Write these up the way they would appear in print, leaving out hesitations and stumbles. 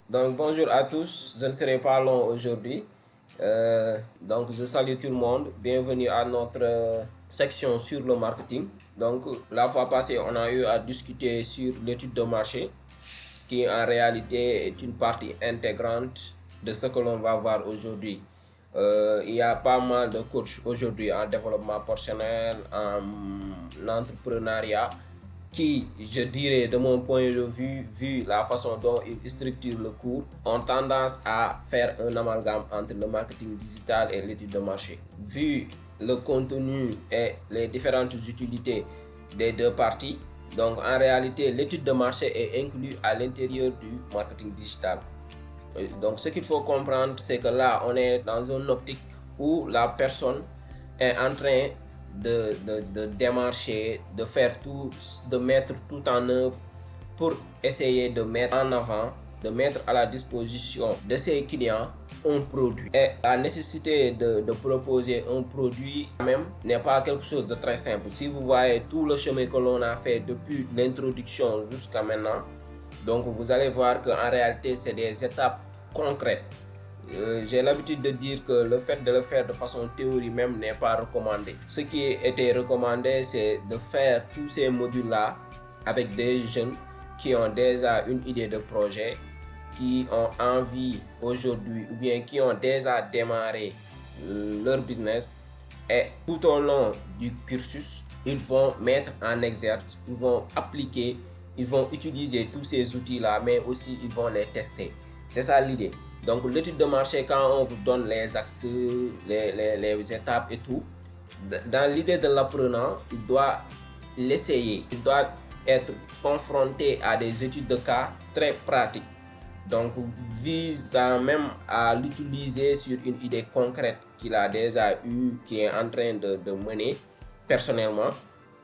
Donc bonjour à tous, je ne serai pas long aujourd'hui. Donc je salue tout le monde, bienvenue à notre section sur le marketing. Donc la fois passée, on a eu à discuter sur l'étude de marché qui en réalité est une partie intégrante de ce que l'on va voir aujourd'hui. Il y a pas mal de coachs aujourd'hui en développement personnel, en entrepreneuriat, qui, je dirais, de mon point de vue, vu la façon dont ils structurent le cours, ont tendance à faire un amalgame entre le marketing digital et l'étude de marché. Vu le contenu et les différentes utilités des deux parties, donc en réalité, l'étude de marché est inclue à l'intérieur du marketing digital. Donc ce qu'il faut comprendre, c'est que là, on est dans une optique où la personne est en train de démarcher, de faire tout, de mettre tout en œuvre pour essayer de mettre en avant, de mettre à la disposition de ses clients un produit. Et la nécessité de proposer un produit même n'est pas quelque chose de très simple. Si vous voyez tout le chemin que l'on a fait depuis l'introduction jusqu'à maintenant, donc vous allez voir qu'en réalité, c'est des étapes concrètes. J'ai l'habitude de dire que le fait de le faire de façon théorique même n'est pas recommandé. Ce qui était recommandé, c'est de faire tous ces modules-là avec des jeunes qui ont déjà une idée de projet, qui ont envie aujourd'hui ou bien qui ont déjà démarré leur business, et tout au long du cursus, ils vont mettre en exergue, ils vont appliquer, ils vont utiliser tous ces outils-là, mais aussi ils vont les tester. C'est ça l'idée. Donc l'étude de marché, quand on vous donne les axes, les étapes et tout, dans l'idée de l'apprenant, il doit l'essayer. Il doit être confronté à des études de cas très pratiques. Donc visant même à l'utiliser sur une idée concrète qu'il a déjà eue, qui est en train de mener personnellement.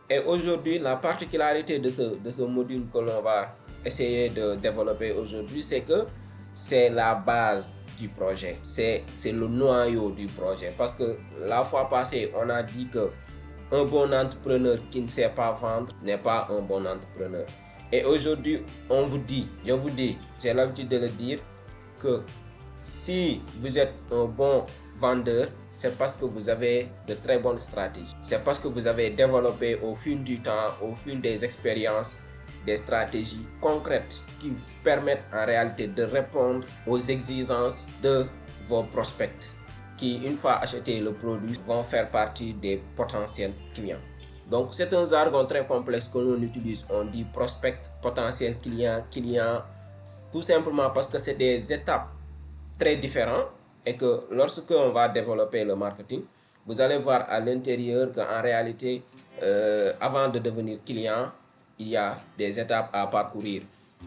Et aujourd'hui, la particularité de ce module que l'on va essayer de développer aujourd'hui, c'est que c'est la base du projet, c'est le noyau du projet. Parce que la fois passée, on a dit que un bon entrepreneur qui ne sait pas vendre n'est pas un bon entrepreneur. Et aujourd'hui, on vous dit, je vous dis, j'ai l'habitude de le dire, que si vous êtes un bon vendeur, c'est parce que vous avez de très bonnes stratégies. C'est parce que vous avez développé au fil du temps, au fil des expériences, des stratégies concrètes qui vous permettent en réalité de répondre aux exigences de vos prospects, qui, une fois acheté le produit, vont faire partie des potentiels clients. Donc, c'est un jargon très complexe que l'on utilise. On dit prospect, potentiel client, client, tout simplement parce que c'est des étapes très différentes et que lorsque on va développer le marketing, vous allez voir à l'intérieur qu'en réalité, avant de devenir client, il y a des étapes à parcourir.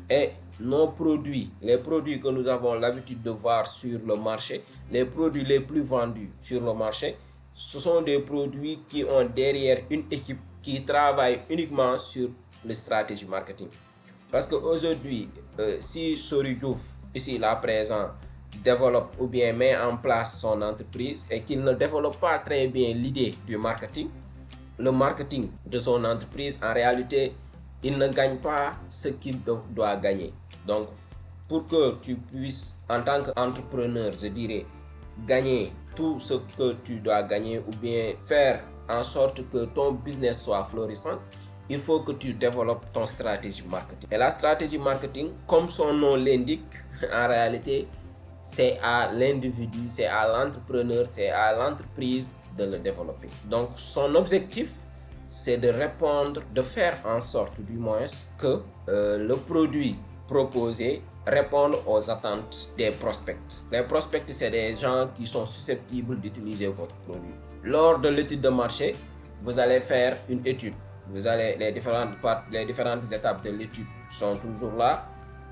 Et nos produits, les produits que nous avons l'habitude de voir sur le marché, les produits les plus vendus sur le marché, ce sont des produits qui ont derrière une équipe qui travaille uniquement sur les stratégies marketing. Parce qu'aujourd'hui, si Soridouf, ici là présent, développe ou bien met en place son entreprise et qu'il ne développe pas très bien l'idée du marketing, le marketing de son entreprise, en réalité, il ne gagne pas ce qu'il doit gagner. Donc, pour que tu puisses, en tant qu'entrepreneur, je dirais, gagner tout ce que tu dois gagner ou bien faire en sorte que ton business soit florissant, il faut que tu développes ton stratégie marketing. Et la stratégie marketing, comme son nom l'indique, en réalité, c'est à l'individu, c'est à l'entrepreneur, c'est à l'entreprise de le développer. Donc, son objectif, c'est de répondre, de faire en sorte du moins que le produit proposé réponde aux attentes des prospects. Les prospects, c'est des gens qui sont susceptibles d'utiliser votre produit. Lors de l'étude de marché, vous allez faire une étude. Vous allez, les différentes étapes de l'étude sont toujours là.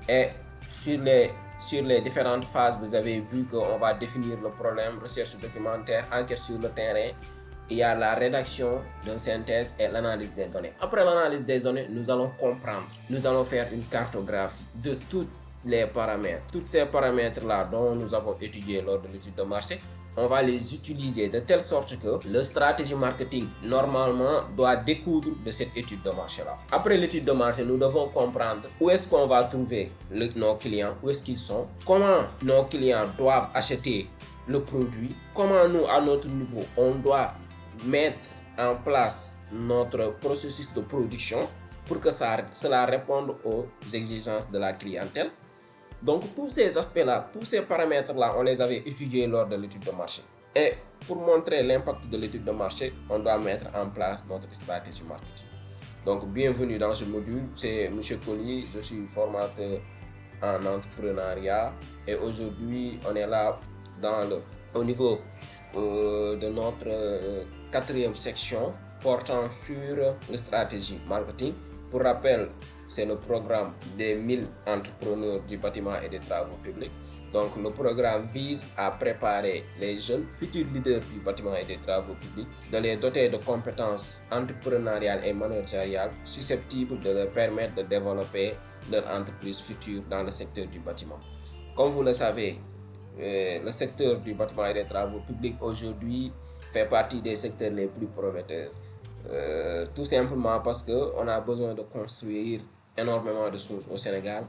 Et sur les différentes phases, vous avez vu qu'on va définir le problème, recherche documentaire, enquête sur le terrain. Il y a la rédaction d'une synthèse et l'analyse des données. Après l'analyse des données, nous allons comprendre. Nous allons faire une cartographie de tous les paramètres. Tous ces paramètres-là dont nous avons étudié lors de l'étude de marché, on va les utiliser de telle sorte que le stratégie marketing, normalement, doit découdre de cette étude de marché-là. Après l'étude de marché, nous devons comprendre où est-ce qu'on va trouver nos clients, où est-ce qu'ils sont, comment nos clients doivent acheter le produit, comment nous, à notre niveau, on doit mettre en place notre processus de production pour que cela réponde aux exigences de la clientèle. Donc tous ces aspects-là, tous ces paramètres-là, on les avait étudiés lors de l'étude de marché. Et pour montrer l'impact de l'étude de marché, on doit mettre en place notre stratégie marketing. Donc bienvenue dans ce module, c'est M. Collier, je suis formateur en entrepreneuriat et aujourd'hui on est là au niveau de notre quatrième section portant sur la stratégie marketing. Pour rappel, c'est le programme des 1000 entrepreneurs du bâtiment et des travaux publics. Donc le programme vise à préparer les jeunes futurs leaders du bâtiment et des travaux publics, de les doter de compétences entrepreneuriales et managériales susceptibles de leur permettre de développer leur entreprise future dans le secteur du bâtiment. Comme vous le savez, le secteur du bâtiment et des travaux publics aujourd'hui fait partie des secteurs les plus prometteurs. Tout simplement parce qu'on a besoin de construire énormément de choses au Sénégal.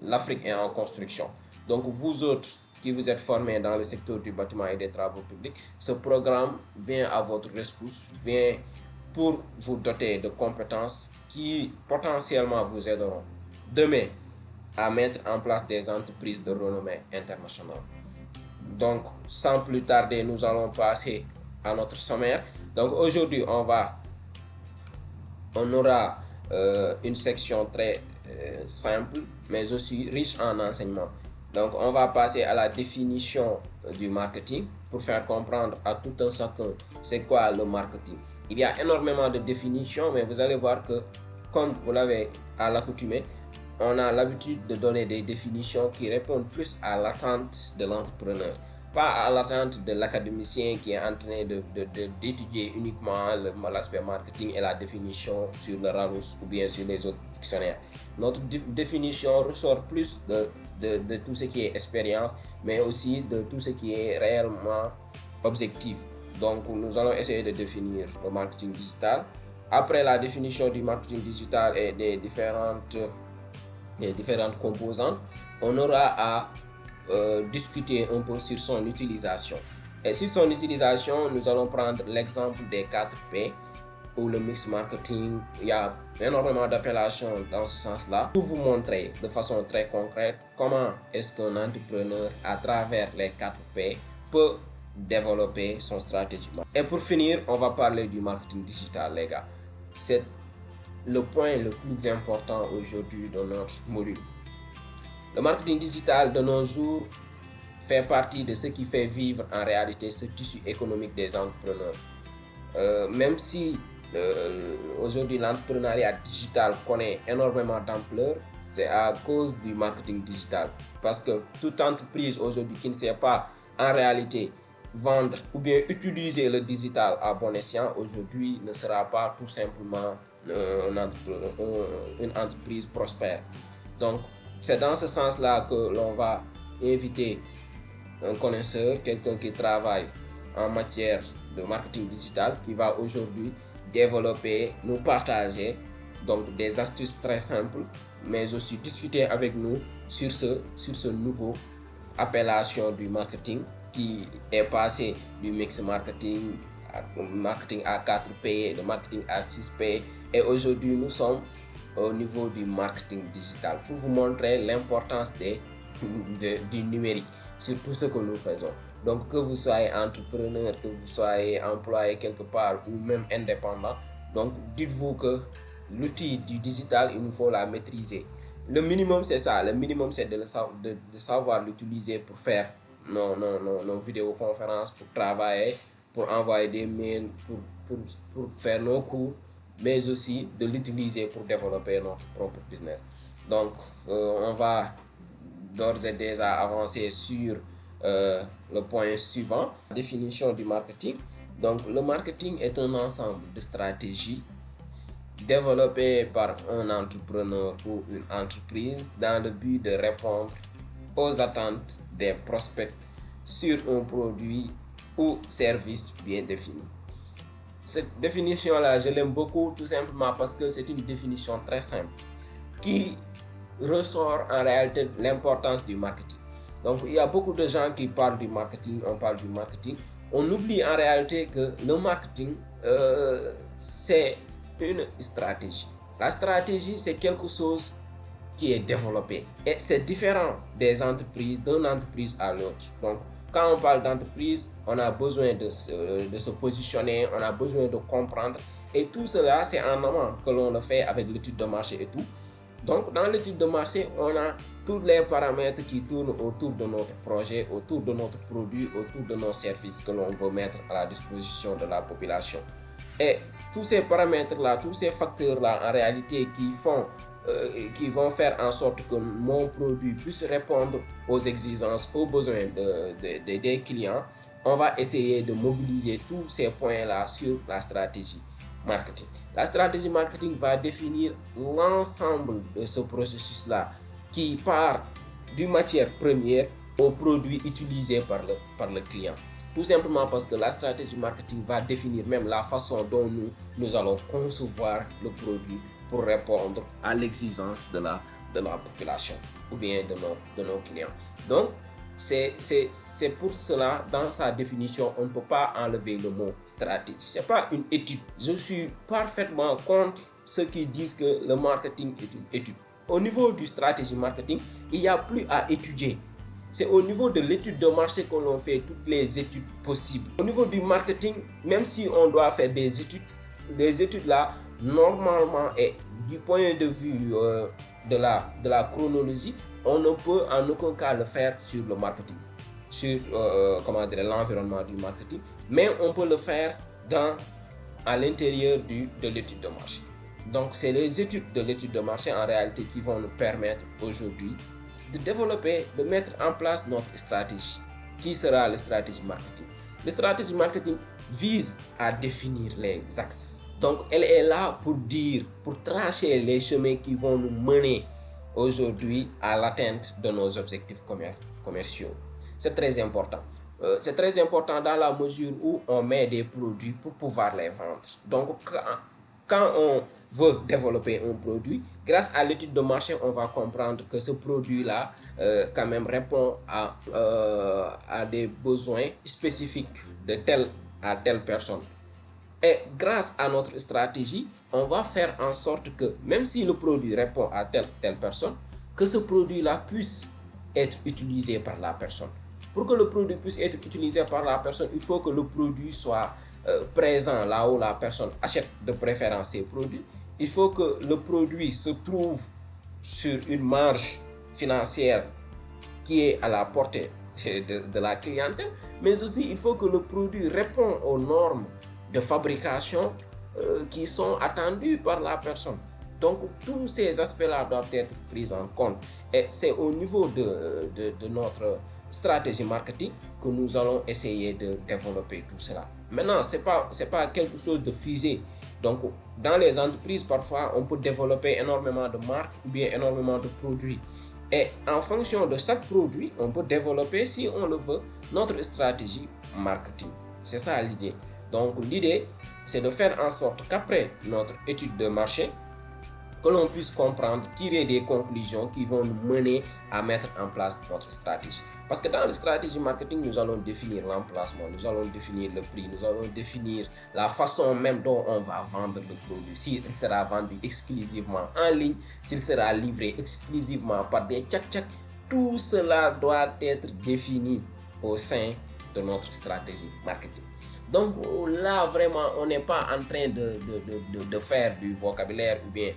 L'Afrique est en construction. Donc vous autres qui vous êtes formés dans le secteur du bâtiment et des travaux publics, ce programme vient à votre rescousse, vient pour vous doter de compétences qui potentiellement vous aideront demain à mettre en place des entreprises de renommée internationale. Donc sans plus tarder, nous allons passer à notre sommaire. Donc aujourd'hui, on aura une section très simple, mais aussi riche en enseignements. Donc, on va passer à la définition du marketing pour faire comprendre à tout un chacun c'est quoi le marketing. Il y a énormément de définitions, mais vous allez voir que, comme vous l'avez à l'accoutumée, on a l'habitude de donner des définitions qui répondent plus à l'attente de l'entrepreneur, pas à l'attente de l'académicien qui est en train d'étudier uniquement l'aspect marketing et la définition sur le Larousse ou bien sur les autres dictionnaires. Notre définition ressort plus de tout ce qui est expérience, mais aussi de tout ce qui est réellement objectif. Donc nous allons essayer de définir le marketing digital. Après la définition du marketing digital et des différentes composantes, on aura à discuter un peu sur son utilisation. Et sur son utilisation, nous allons prendre l'exemple des 4 P ou le mix marketing. Il y a énormément d'appellations dans ce sens-là pour vous montrer de façon très concrète comment est-ce qu'un entrepreneur à travers les 4 P peut développer son stratégie. Et pour finir, on va parler du marketing digital, les gars. C'est le point le plus important aujourd'hui dans notre module. Le marketing digital de nos jours fait partie de ce qui fait vivre en réalité ce tissu économique des entrepreneurs. Même si aujourd'hui l'entrepreneuriat digital connaît énormément d'ampleur, c'est à cause du marketing digital. Parce que toute entreprise aujourd'hui qui ne sait pas en réalité vendre ou bien utiliser le digital à bon escient aujourd'hui ne sera pas tout simplement une entreprise prospère. Donc c'est dans ce sens-là que l'on va inviter un connaisseur, quelqu'un qui travaille en matière de marketing digital, qui va aujourd'hui développer, nous partager donc des astuces très simples, mais aussi discuter avec nous sur ce nouveau appellation du marketing qui est passé du mix marketing à 4P, de marketing à 6P, et aujourd'hui nous sommes au niveau du marketing digital pour vous montrer l'importance du numérique sur tout ce que nous faisons. Donc que vous soyez entrepreneur, que vous soyez employé quelque part ou même indépendant, donc dites-vous que l'outil du digital, il nous faut la maîtriser. Le minimum c'est ça, le minimum c'est de savoir l'utiliser pour faire nos vidéoconférences, pour travailler, pour envoyer des mails, pour faire nos cours, mais aussi de l'utiliser pour développer notre propre business. Donc, on va d'ores et déjà avancer sur le point suivant, la définition du marketing. Donc, le marketing est un ensemble de stratégies développées par un entrepreneur ou une entreprise dans le but de répondre aux attentes des prospects sur un produit ou service bien défini. Cette définition-là, je l'aime beaucoup tout simplement parce que c'est une définition très simple qui ressort en réalité l'importance du marketing. Donc, il y a beaucoup de gens qui parlent du marketing, on parle du marketing. On oublie en réalité que le marketing, c'est une stratégie. La stratégie, c'est quelque chose qui est développé. Et c'est différent des entreprises, d'une entreprise à l'autre. Donc, quand on parle d'entreprise, on a besoin de se positionner, on a besoin de comprendre. Et tout cela, c'est en amont que l'on le fait avec l'étude de marché et tout. Donc, dans l'étude de marché, on a tous les paramètres qui tournent autour de notre projet, autour de notre produit, autour de nos services que l'on veut mettre à la disposition de la population. Et tous ces paramètres-là, tous ces facteurs-là, en réalité, qui vont faire en sorte que mon produit puisse répondre aux exigences, aux besoins des clients, on va essayer de mobiliser tous ces points-là sur la stratégie marketing. La stratégie marketing va définir l'ensemble de ce processus-là qui part d'une matière première au produit utilisé par le client. Tout simplement parce que la stratégie marketing va définir même la façon dont nous allons concevoir le produit pour répondre à l'exigence de la population ou bien de nos clients. Donc, c'est pour cela, dans sa définition, on ne peut pas enlever le mot stratégie. Ce n'est pas une étude. Je suis parfaitement contre ceux qui disent que le marketing est une étude. Au niveau du stratégie marketing, il n'y a plus à étudier. C'est au niveau de l'étude de marché que l'on fait toutes les études possibles. Au niveau du marketing, même si on doit faire des études là, normalement, et du point de vue de la chronologie, on ne peut en aucun cas le faire sur le marketing, sur l'environnement du marketing, mais on peut le faire à l'intérieur de l'étude de marché. Donc, c'est les études de l'étude de marché en réalité qui vont nous permettre aujourd'hui de développer, de mettre en place notre stratégie. Qui sera la stratégie marketing? La stratégie marketing vise à définir les axes. Donc, elle est là pour tracer les chemins qui vont nous mener aujourd'hui à l'atteinte de nos objectifs commerciaux. C'est très important. C'est très important dans la mesure où on met des produits pour pouvoir les vendre. Donc, quand on veut développer un produit, grâce à l'étude de marché, on va comprendre que ce produit-là quand même répond à des besoins spécifiques de telle à telle personne. Et grâce à notre stratégie, on va faire en sorte que même si le produit répond à telle personne, que ce produit-là puisse être utilisé par la personne. Pour que le produit puisse être utilisé par la personne, il faut que le produit soit présent là où la personne achète de préférence ses produits. Il faut que le produit se trouve sur une marge financière qui est à la portée de la clientèle, mais aussi il faut que le produit réponde aux normes de fabrication qui sont attendues par la personne. Donc tous ces aspects-là doivent être pris en compte et c'est au niveau de notre stratégie marketing que nous allons essayer de développer tout cela. Maintenant, c'est pas quelque chose de figé. Donc dans les entreprises, parfois on peut développer énormément de marques ou bien énormément de produits. Et en fonction de chaque produit, on peut développer, si on le veut, notre stratégie marketing. C'est ça l'idée. Donc l'idée, c'est de faire en sorte qu'après notre étude de marché, que l'on puisse comprendre, tirer des conclusions qui vont nous mener à mettre en place notre stratégie. Parce que dans la stratégie marketing, nous allons définir l'emplacement, nous allons définir le prix, nous allons définir la façon même dont on va vendre le produit. S'il sera vendu exclusivement en ligne, s'il sera livré exclusivement par des tchak-tchak, tout cela doit être défini au sein de notre stratégie marketing. Donc là, vraiment, on n'est pas en train de faire du vocabulaire ou bien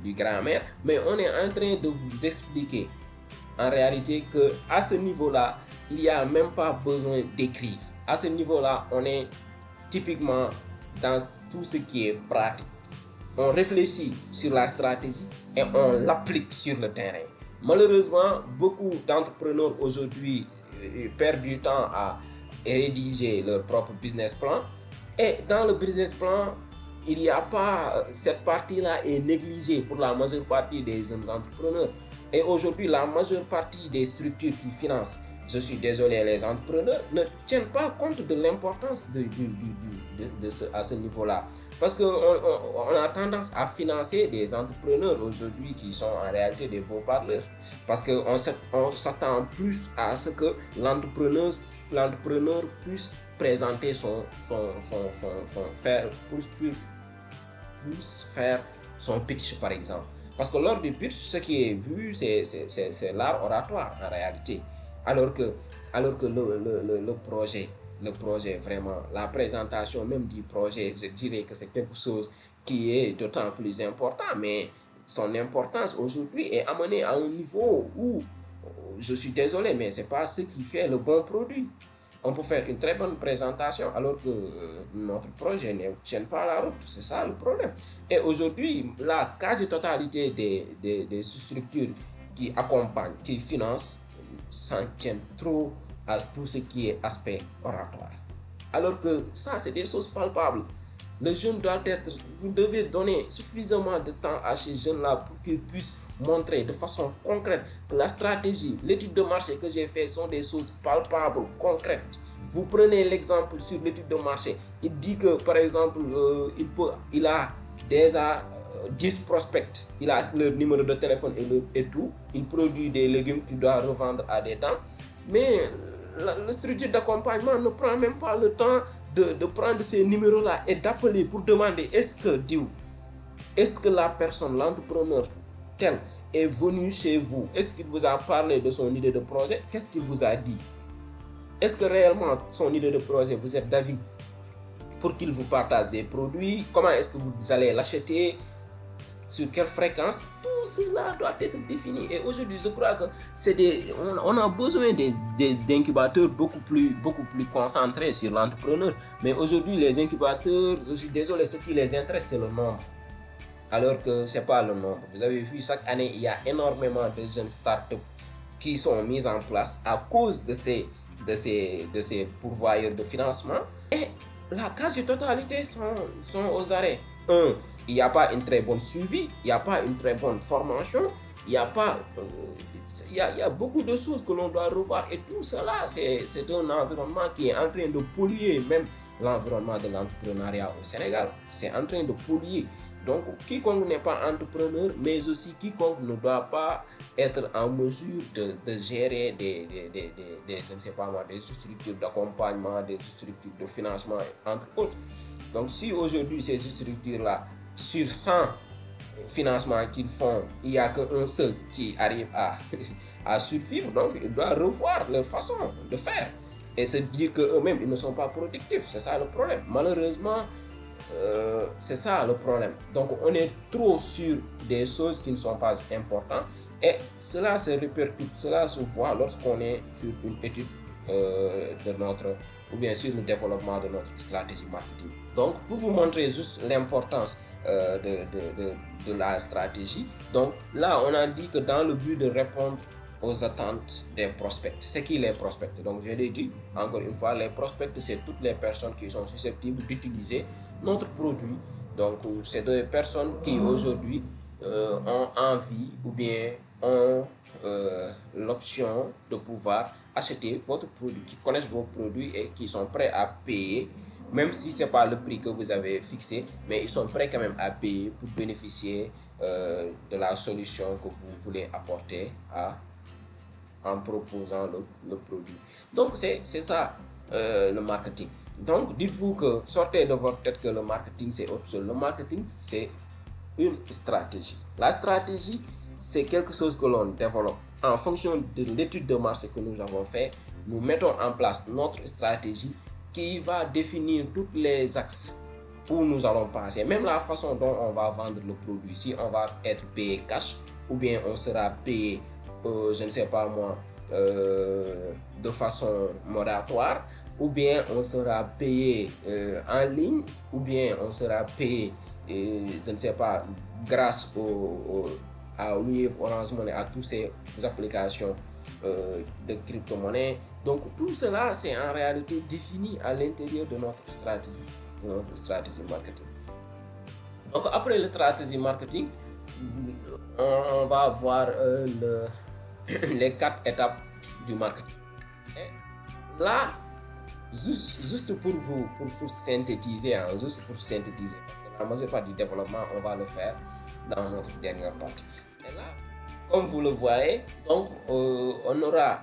du grammaire, mais on est en train de vous expliquer en réalité qu'à ce niveau-là, il n'y a même pas besoin d'écrire. À ce niveau-là, on est typiquement dans tout ce qui est pratique. On réfléchit sur la stratégie et on l'applique sur le terrain. Malheureusement, beaucoup d'entrepreneurs aujourd'hui perdent du temps à rédiger leur propre business plan, et dans le business plan, il n'y a pas, cette partie-là est négligée pour la majeure partie des jeunes entrepreneurs. Et aujourd'hui, la majeure partie des structures qui financent je suis désolé, les entrepreneurs ne tiennent pas compte de l'importance à ce niveau-là. Parce qu'on on a tendance à financer des entrepreneurs aujourd'hui qui sont en réalité des beaux parleurs. Parce qu'on s'attend plus à ce que l'entrepreneur puisse présenter faire son pitch par exemple. Parce que lors du pitch, ce qui est vu, c'est l'art oratoire en réalité. Alors que, le projet vraiment, la présentation même du projet, je dirais que c'est quelque chose qui est d'autant plus important, mais son importance aujourd'hui est amenée à un niveau où, je suis désolé, mais c'est pas ce qui fait le bon produit. On peut faire une très bonne présentation alors que notre projet ne tient pas la route. C'est ça le problème. Et aujourd'hui, la quasi-totalité des structures qui accompagnent, qui financent, s'en tiennent trop à tout ce qui est aspect oratoire. Alors que ça, c'est des choses palpables. Le jeune doit être, vous devez donner suffisamment de temps à ces jeunes-là pour qu'ils puissent montrer de façon concrète que la stratégie, l'étude de marché que j'ai fait sont des choses palpables, concrètes. Vous prenez l'exemple sur l'étude de marché. Il dit que, par exemple, il a déjà 10 prospects. Il a leur numéro de téléphone et tout. Il produit des légumes qu'il doit revendre à des temps. Mais la structure d'accompagnement ne prend même pas le temps de prendre ces numéros-là et d'appeler pour demander est-ce que la personne, l'entrepreneur tel est venu chez vous? Est-ce qu'il vous a parlé de son idée de projet? Qu'est-ce qu'il vous a dit? Est-ce que réellement son idée de projet, vous êtes d'avis pour qu'il vous partage des produits? Comment est-ce que vous allez l'acheter? Sur quelle fréquence? Tout cela doit être défini. Et aujourd'hui, je crois que on a besoin d'incubateurs beaucoup plus concentrés sur l'entrepreneur. Mais aujourd'hui, les incubateurs, je suis désolé, ce qui les intéresse, c'est le nombre. Alors que ce n'est pas le nombre. Vous avez vu, chaque année, il y a énormément de jeunes startups qui sont mises en place à cause de ces pourvoyeurs de financement. Et la quasi-totalité sont aux arrêts. Il n'y a pas une très bonne suivi, il n'y a pas une très bonne formation, il y a beaucoup de choses que l'on doit revoir. Et tout cela, c'est un environnement qui est en train de polluer même l'environnement de l'entrepreneuriat au Sénégal. C'est en train de polluer. Donc, quiconque n'est pas entrepreneur, mais aussi quiconque ne doit pas être en mesure de gérer je ne sais pas moi, des structures d'accompagnement, des structures de financement, entre autres. Donc, si aujourd'hui ces structures-là, sur 100 financements qu'ils font, il n'y a qu'un seul qui arrive à survivre, donc ils doivent revoir leur façon de faire et se dire qu'eux-mêmes, ils ne sont pas productifs. C'est ça le problème. Malheureusement, c'est ça le problème. Donc on est trop sur des choses qui ne sont pas importantes et cela se répercute, cela se voit lorsqu'on est sur une étude ou bien sur le développement de notre stratégie marketing. Donc pour vous montrer juste l'importance de la stratégie, donc là on a dit que dans le but de répondre aux attentes des prospects. C'est qui les prospects? Donc je l'ai dit, encore une fois, les prospects, c'est toutes les personnes qui sont susceptibles d'utiliser notre produit. Donc c'est des personnes qui aujourd'hui ont envie ou bien ont l'option de pouvoir acheter votre produit, qui connaissent vos produits et qui sont prêts à payer, même si ce n'est pas le prix que vous avez fixé, mais ils sont prêts quand même à payer pour bénéficier de la solution que vous voulez apporter en proposant le produit. Donc c'est ça le marketing. Donc dites-vous que sortez de votre tête que le marketing c'est autre chose. Le marketing c'est une stratégie. La stratégie c'est quelque chose que l'on développe en fonction de l'étude de marché que nous avons fait. Nous mettons en place notre stratégie qui va définir tous les axes où nous allons passer, même la façon dont on va vendre le produit. Si on va être payé cash ou bien on sera payé je ne sais pas moi, de façon moratoire, ou bien on sera payé en ligne, ou bien on sera payé, je ne sais pas, grâce à Wave, Orange Money, à toutes ces applications de crypto-monnaie. Donc tout cela, c'est en réalité défini à l'intérieur de notre stratégie marketing. Donc après la stratégie marketing, on va voir les 4 étapes du marketing. Là, juste pour synthétiser, hein, juste pour synthétiser, parce que la majeure partie du développement, on va le faire dans notre dernière partie. Et là, comme vous le voyez, donc on aura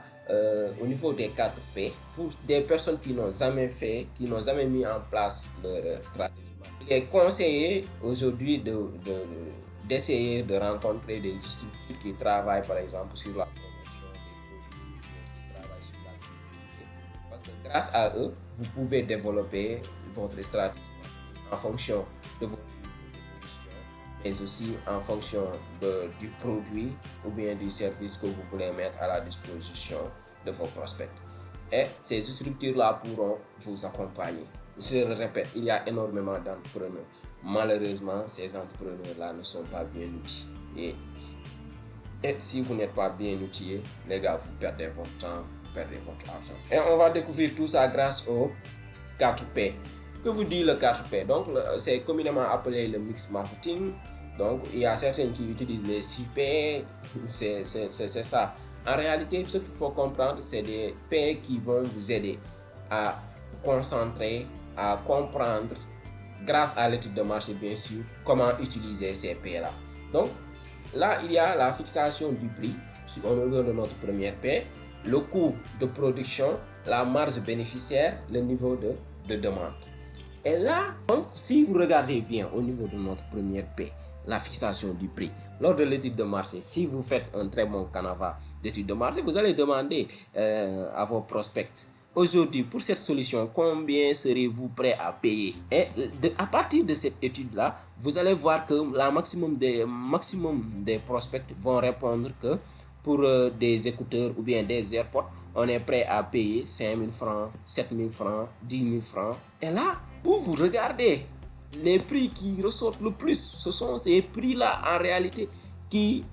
au niveau des 4 P, pour des personnes qui n'ont jamais fait, qui n'ont jamais mis en place leur stratégie. Il est conseillé aujourd'hui d'essayer de rencontrer des structures qui travaillent par exemple sur la promotion des produits, qui travaillent sur la visibilité. Parce que grâce à eux, vous pouvez développer votre stratégie en fonction de votre mais aussi en fonction du produit ou bien du service que vous voulez mettre à la disposition de vos prospects. Et ces structures-là pourront vous accompagner. Je le répète, il y a énormément d'entrepreneurs. Malheureusement, ces entrepreneurs-là ne sont pas bien outillés. Et si vous n'êtes pas bien outillé, les gars, vous perdez votre temps, vous perdez votre argent. Et on va découvrir tout ça grâce aux 4 P. Que vous dit le 4P? Donc, c'est communément appelé le mix marketing. Donc, il y a certains qui utilisent les 6P. C'est ça. En réalité, ce qu'il faut comprendre, c'est des P qui vont vous aider à concentrer, à comprendre, grâce à l'étude de marché, bien sûr, comment utiliser ces P-là. Donc, là, il y a la fixation du prix au niveau de notre première P, le coût de production, la marge bénéficiaire, le niveau de demande. Et là, donc, si vous regardez bien au niveau de notre première P, la fixation du prix, lors de l'étude de marché, si vous faites un très bon canevas d'étude de marché, vous allez demander à vos prospects, aujourd'hui, pour cette solution, combien serez-vous prêt à payer? Et à partir de cette étude-là, vous allez voir que la maximum des prospects vont répondre que pour des écouteurs ou bien des AirPods, on est prêt à payer 5 000 francs, 7 000 francs, 10 000 francs. Et là, vous regardez les prix qui ressortent le plus, ce sont ces prix-là en réalité qui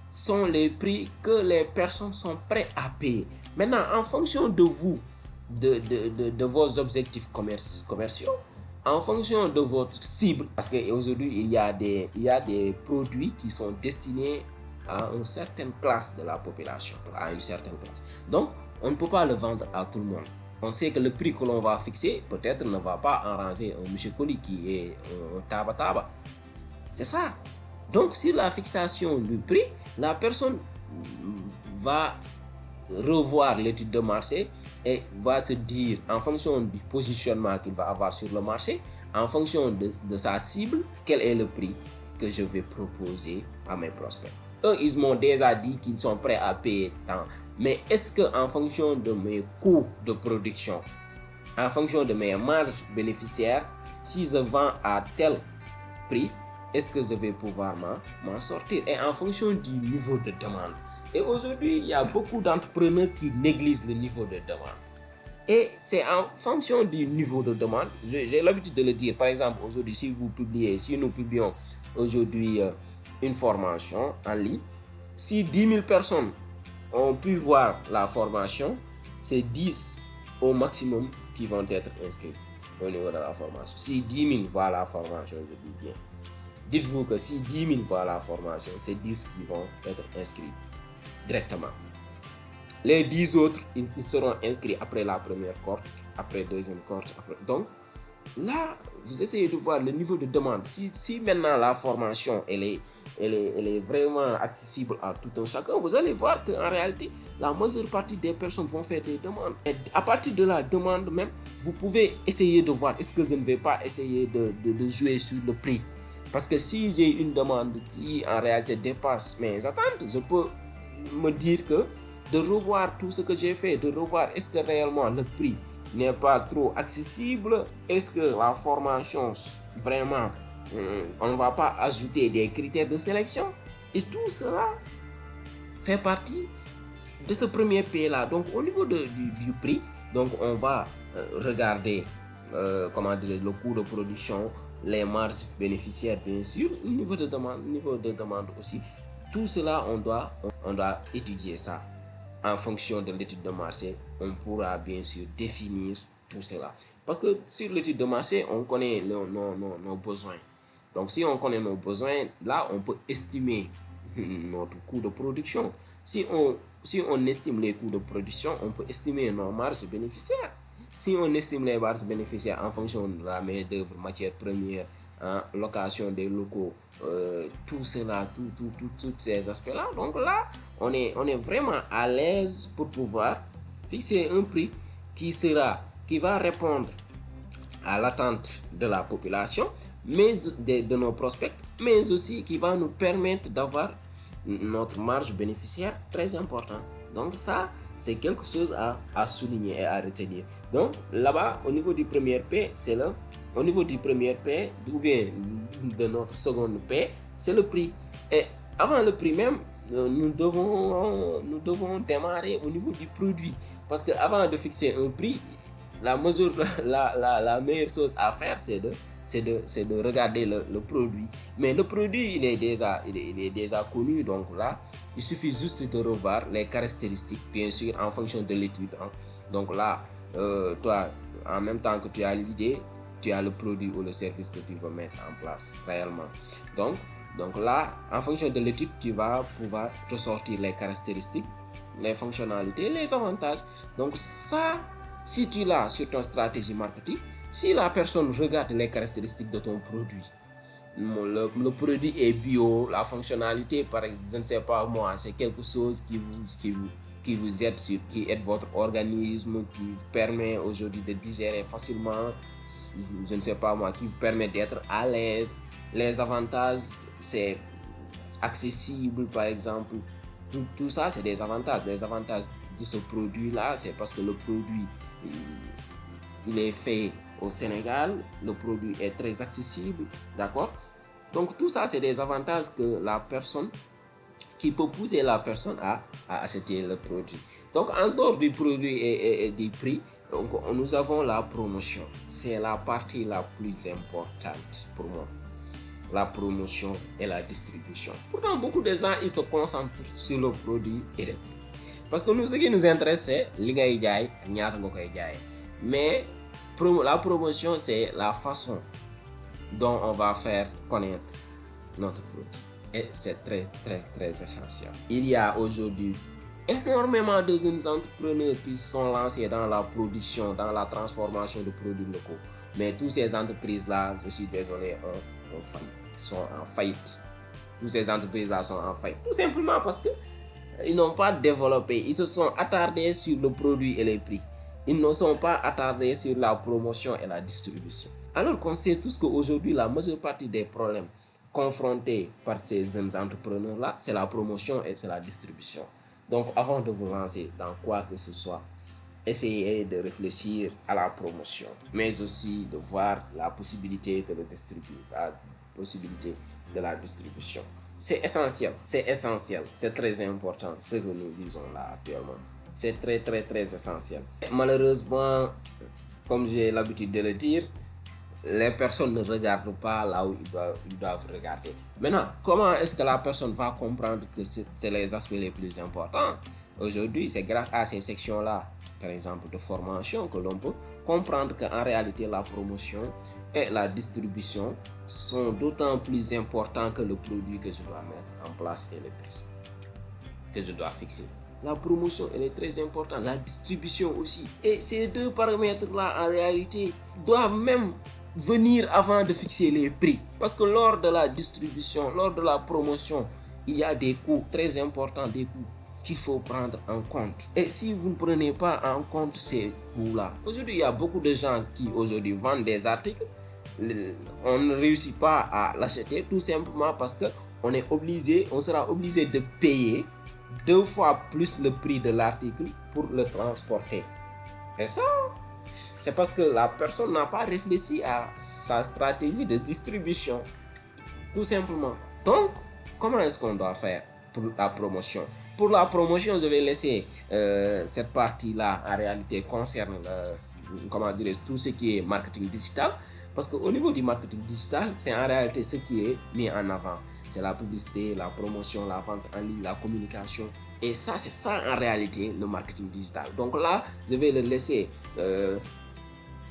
sont les prix que les personnes sont prêtes à payer. Maintenant, en fonction de vous, de vos objectifs commerciaux, en fonction de votre cible, parce qu'aujourd'hui, il y a des produits qui sont destinés à une certaine classe de la population, à une certaine classe. Donc, on ne peut pas le vendre à tout le monde. On sait que le prix que l'on va fixer, peut-être ne va pas arranger un monsieur Colli qui est un taba-taba. C'est ça. Donc, sur la fixation du prix, la personne va revoir l'étude de marché et va se dire, en fonction du positionnement qu'il va avoir sur le marché, en fonction de sa cible, quel est le prix que je vais proposer à mes prospects. Eux, ils m'ont déjà dit qu'ils sont prêts à payer tant. Mais est-ce qu'en fonction de mes coûts de production, en fonction de mes marges bénéficiaires, si je vends à tel prix, est-ce que je vais pouvoir m'en sortir? Et en fonction du niveau de demande. Et aujourd'hui, il y a beaucoup d'entrepreneurs qui négligent le niveau de demande. Et c'est en fonction du niveau de demande. J'ai l'habitude de le dire. Par exemple, aujourd'hui, si nous publions aujourd'hui une formation en ligne, si 10 000 personnes ont pu voir la formation, c'est 10 au maximum qui vont être inscrits au niveau de la formation. Si 10 000 voient la formation, je dis bien. Dites-vous que si 10 000 voient la formation, c'est 10 qui vont être inscrits directement. Les 10 autres, ils seront inscrits après la première cohorte, après la deuxième cohorte. Donc, là, vous essayez de voir le niveau de demande. Si maintenant la formation, elle est vraiment accessible à tout un chacun, vous allez voir qu'en réalité, la majeure partie des personnes vont faire des demandes. Et à partir de la demande même, vous pouvez essayer de voir, est-ce que je ne vais pas essayer de jouer sur le prix? Parce que si j'ai une demande qui en réalité dépasse mes attentes, je peux me dire que de revoir tout ce que j'ai fait, de revoir est-ce que réellement le prix n'est pas trop accessible, est-ce que la formation vraiment on ne va pas ajouter des critères de sélection, et tout cela fait partie de ce premier P là. Donc au niveau du prix, donc on va regarder comment dire, le coût de production, les marges bénéficiaires bien sûr, le niveau de demande aussi. Tout cela on doit étudier ça. En fonction de l'étude de marché, on pourra bien sûr définir tout cela. Parce que sur l'étude de marché, on connaît nos besoins. Donc si on connaît nos besoins, là on peut estimer notre coût de production. Si on si on estime les coûts de production, on peut estimer nos marges bénéficiaires. Si on estime les marges bénéficiaires en fonction de la main-d'œuvre, matières premières, hein, location des locaux, tout cela, tous ces aspects-là, donc là, on est vraiment à l'aise pour pouvoir fixer un prix qui va répondre à l'attente de la population, mais de nos prospects, mais aussi qui va nous permettre d'avoir notre marge bénéficiaire très importante. Donc ça, c'est quelque chose à souligner et à retenir. Donc là-bas, au niveau du premier P, au niveau du premier P, ou bien de notre seconde P, c'est le prix. Et avant le prix même, nous devons démarrer au niveau du produit. Parce qu'avant de fixer un prix, la meilleure chose à faire, c'est de regarder le produit. Mais le produit, il est déjà connu. Donc là, il suffit juste de revoir les caractéristiques, bien sûr, en fonction de l'étude. Hein. Donc là, toi, en même temps que tu as l'idée, tu as le produit ou le service que tu veux mettre en place réellement. Donc là, en fonction de l'étude, tu vas pouvoir ressortir les caractéristiques, les fonctionnalités, les avantages. Donc ça, si tu l'as sur ton stratégie marketing, si la personne regarde les caractéristiques de ton produit, le produit est bio, la fonctionnalité, par exemple, je ne sais pas moi, c'est quelque chose qui vous aide, qui aide votre organisme, qui vous permet aujourd'hui de digérer facilement, je ne sais pas moi, qui vous permet d'être à l'aise. Les avantages, c'est accessible, par exemple. Tout ça, c'est des avantages. Les avantages de ce produit-là, c'est parce que le produit, il est fait au Sénégal, le produit est très accessible, d'accord? Donc tout ça, c'est des avantages qui peut pousser la personne à acheter le produit. Donc en dehors du produit et du prix, donc, nous avons la promotion. C'est la partie la plus importante pour moi. La promotion et la distribution. Pourtant, beaucoup de gens, ils se concentrent sur le produit et le prix. Parce que nous, ce qui nous intéresse, c'est mais la promotion, c'est la façon dont on va faire connaître notre produit. Et c'est très, très, très essentiel. Il y a aujourd'hui énormément de jeunes entrepreneurs qui sont lancés dans la production, dans la transformation de produits locaux. Mais toutes ces entreprises-là, je suis désolé, sont en faillite. Toutes ces entreprises-là sont en faillite. Tout simplement parce qu'ils n'ont pas développé. Ils se sont attardés sur le produit et les prix. Ils ne sont pas attardés sur la promotion et la distribution. Alors qu'on sait tous qu'aujourd'hui, la majeure partie des problèmes confrontés par ces jeunes entrepreneurs-là, c'est la promotion et c'est la distribution. Donc, avant de vous lancer dans quoi que ce soit, essayez de réfléchir à la promotion, mais aussi de voir la possibilité de le distribuer, la possibilité de la distribution. C'est essentiel, c'est très important ce que nous visons là actuellement. C'est très, très, très essentiel. Malheureusement, comme j'ai l'habitude de le dire, les personnes ne regardent pas là où ils doivent regarder. Maintenant, comment est-ce que la personne va comprendre que c'est les aspects les plus importants? Aujourd'hui, c'est grâce à ces sections-là, par exemple de formation, que l'on peut comprendre qu'en réalité, la promotion et la distribution sont d'autant plus importants que le produit que je dois mettre en place et le prix que je dois fixer. La promotion, elle est très importante, la distribution aussi. Et ces deux paramètres-là, en réalité, doivent même venir avant de fixer les prix. Parce que lors de la distribution, lors de la promotion, il y a des coûts très importants, des coûts qu'il faut prendre en compte. Et si vous ne prenez pas en compte ces coûts-là, aujourd'hui, il y a beaucoup de gens qui aujourd'hui vendent des articles. On ne réussit pas à l'acheter tout simplement parce qu'on sera obligé de payer 2 fois plus le prix de l'article pour le transporter. Et ça, c'est parce que la personne n'a pas réfléchi à sa stratégie de distribution. Tout simplement. Donc, comment est-ce qu'on doit faire pour la promotion? Pour la promotion, je vais laisser cette partie-là, en réalité, concerne tout ce qui est marketing digital. Parce qu'au niveau du marketing digital, c'est en réalité ce qui est mis en avant. C'est la publicité, la promotion, la vente en ligne, la communication. Et ça, c'est ça en réalité, le marketing digital. Donc là, je vais le laisser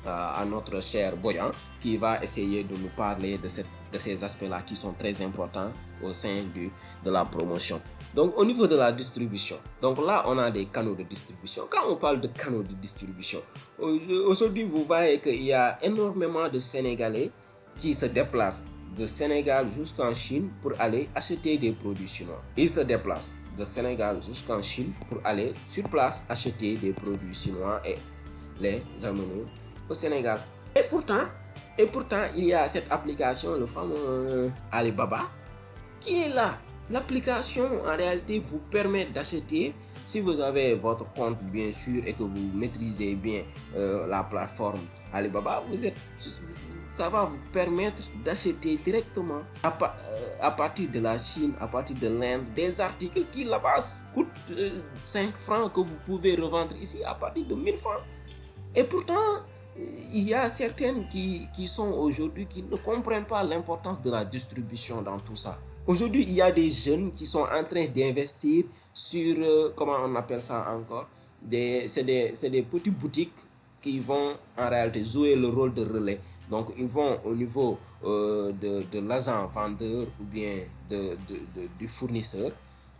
à notre cher Boyan qui va essayer de nous parler de cette de ces aspects-là qui sont très importants au sein de la promotion. Donc au niveau de la distribution, donc là on a des canaux de distribution. Quand on parle de canaux de distribution, aujourd'hui vous voyez qu'il y a énormément de Sénégalais qui se déplacent de Sénégal jusqu'en Chine pour aller acheter des produits chinois. Ils se déplacent de Sénégal jusqu'en Chine pour aller sur place acheter des produits chinois et les amener au Sénégal. Et pourtant, il y a cette application, le fameux Alibaba, qui est là. L'application, en réalité, vous permet d'acheter, si vous avez votre compte, bien sûr, et que vous maîtrisez bien la plateforme Alibaba, ça va vous permettre d'acheter directement à partir de la Chine, à partir de l'Inde, des articles qui là-bas coûtent 5 francs que vous pouvez revendre ici à partir de 1000 francs. Et pourtant, il y a certaines qui sont aujourd'hui qui ne comprennent pas l'importance de la distribution dans tout ça. Aujourd'hui, il y a des jeunes qui sont en train d'investir sur, comment on appelle ça encore, c'est des petites boutiques qui vont en réalité jouer le rôle de relais. Donc, ils vont au niveau de l'agent vendeur ou bien du fournisseur.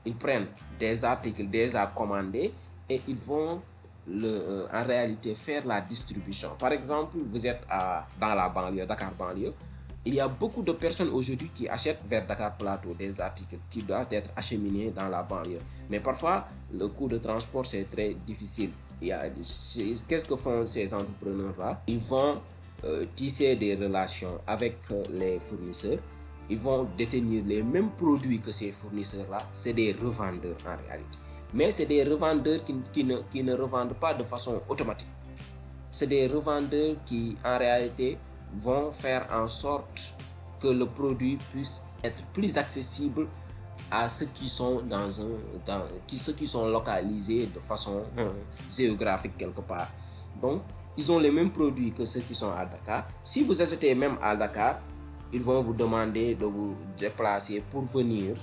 Ils prennent des articles déjà commandés et ils vont en réalité faire la distribution. Par exemple, vous êtes dans la banlieue, Dakar banlieue. Il y a beaucoup de personnes aujourd'hui qui achètent vers Dakar Plateau des articles qui doivent être acheminés dans la banlieue. Mais parfois, le coût de transport, c'est très difficile. Qu'est-ce que font ces entrepreneurs-là? Ils vont tisser des relations avec les fournisseurs. Ils vont détenir les mêmes produits que ces fournisseurs-là. C'est des revendeurs en réalité. Mais c'est des revendeurs qui ne revendent pas de façon automatique. C'est des revendeurs qui, en réalité, vont faire en sorte que le produit puisse être plus accessible à ceux qui sont ceux qui sont localisés de façon géographique quelque part. Donc, ils ont les mêmes produits que ceux qui sont à Dakar. Si vous achetez même à Dakar, ils vont vous demander de vous déplacer pour venir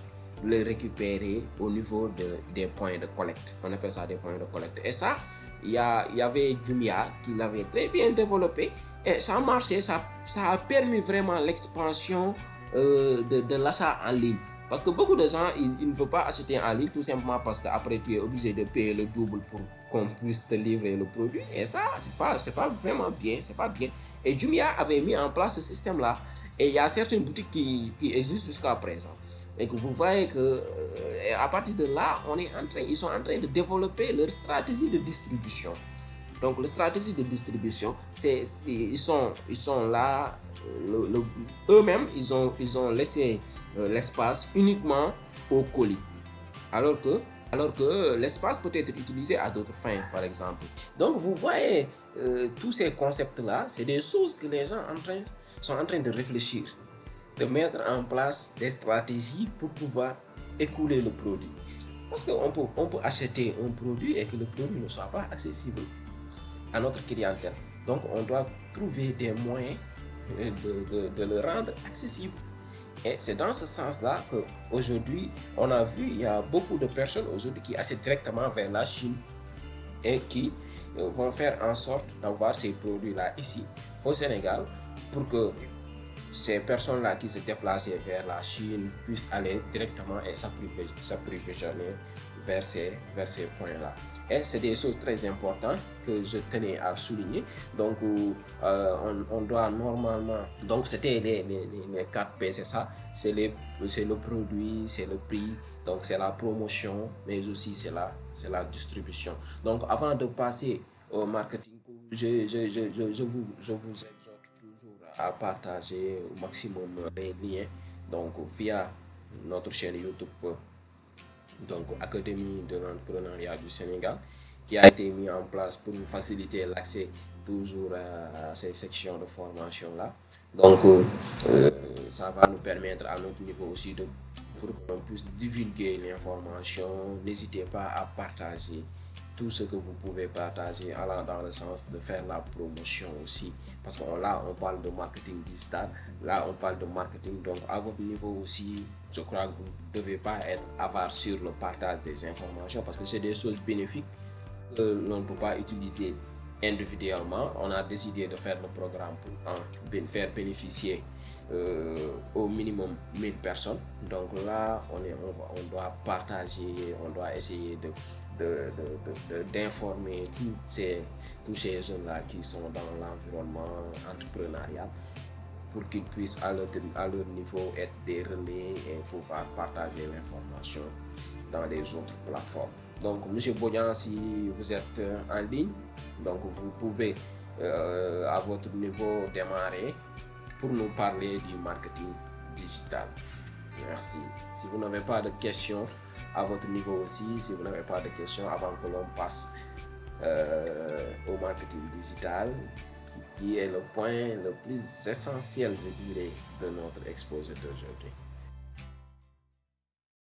le récupérer au niveau des points de collecte. On appelle ça des points de collecte. Et ça, il y avait Jumia qui l'avait très bien développé et ça a marché, ça a permis vraiment l'expansion de l'achat en ligne. Parce que beaucoup de gens, ils ne veulent pas acheter en ligne tout simplement parce qu'après tu es obligé de payer le double pour qu'on puisse te livrer le produit. Et ça, c'est pas vraiment bien, c'est pas bien. Et Jumia avait mis en place ce système-là. Et il y a certaines boutiques qui existent jusqu'à présent. Et que vous voyez que à partir de là, ils sont en train de développer leur stratégie de distribution. Donc, la stratégie de distribution, ils sont là, eux-mêmes, ils ont laissé l'espace uniquement au colis. Alors que l'espace peut être utilisé à d'autres fins, par exemple. Donc, vous voyez, tous ces concepts-là, c'est des choses que les gens sont en train de réfléchir, de mettre en place des stratégies pour pouvoir écouler le produit. Parce qu'on peut acheter un produit et que le produit ne soit pas accessible à notre clientèle. Donc, on doit trouver des moyens de le rendre accessible. Et c'est dans ce sens-là qu'aujourd'hui, on a vu, il y a beaucoup de personnes aujourd'hui qui achètent directement vers la Chine et qui vont faire en sorte d'avoir ces produits-là ici au Sénégal pour que ces personnes-là qui se déplaçaient vers la Chine puissent aller directement et s'approvisionner vers ces points-là. Et c'est des choses très importantes que je tenais à souligner. Donc, on doit normalement... Donc, c'était les 4 P, c'est ça. C'est le produit, c'est le prix, donc c'est la promotion, mais aussi c'est la distribution. Donc, avant de passer au marketing, je vous exhorte toujours à partager au maximum les liens, donc via notre chaîne YouTube, donc Académie de l'entrepreneuriat du Sénégal, qui a été mis en place pour nous faciliter l'accès toujours à ces sections de formation là. Donc ça va nous permettre à notre niveau aussi pour qu'on puisse divulguer l'information. N'hésitez pas à partager tout ce que vous pouvez partager, allant dans le sens de faire la promotion aussi, parce que là on parle de marketing digital, là on parle de marketing, donc à votre niveau aussi, je crois que vous ne devez pas être avare sur le partage des informations, parce que c'est des choses bénéfiques que l'on ne peut pas utiliser individuellement. On a décidé de faire le programme pour faire bénéficier au minimum 1000 personnes. Donc là, on doit partager, on doit essayer d'informer tous ces jeunes-là qui sont dans l'environnement entrepreneurial pour qu'ils puissent à leur niveau être des relais et pouvoir partager l'information dans les autres plateformes. Donc, Monsieur Bodian, si vous êtes en ligne, donc vous pouvez à votre niveau démarrer pour nous parler du marketing digital. Merci. Si vous n'avez pas de questions à votre niveau aussi, si vous n'avez pas de questions avant que l'on passe au marketing digital, qui est le point le plus essentiel, je dirais, de notre exposé d'aujourd'hui.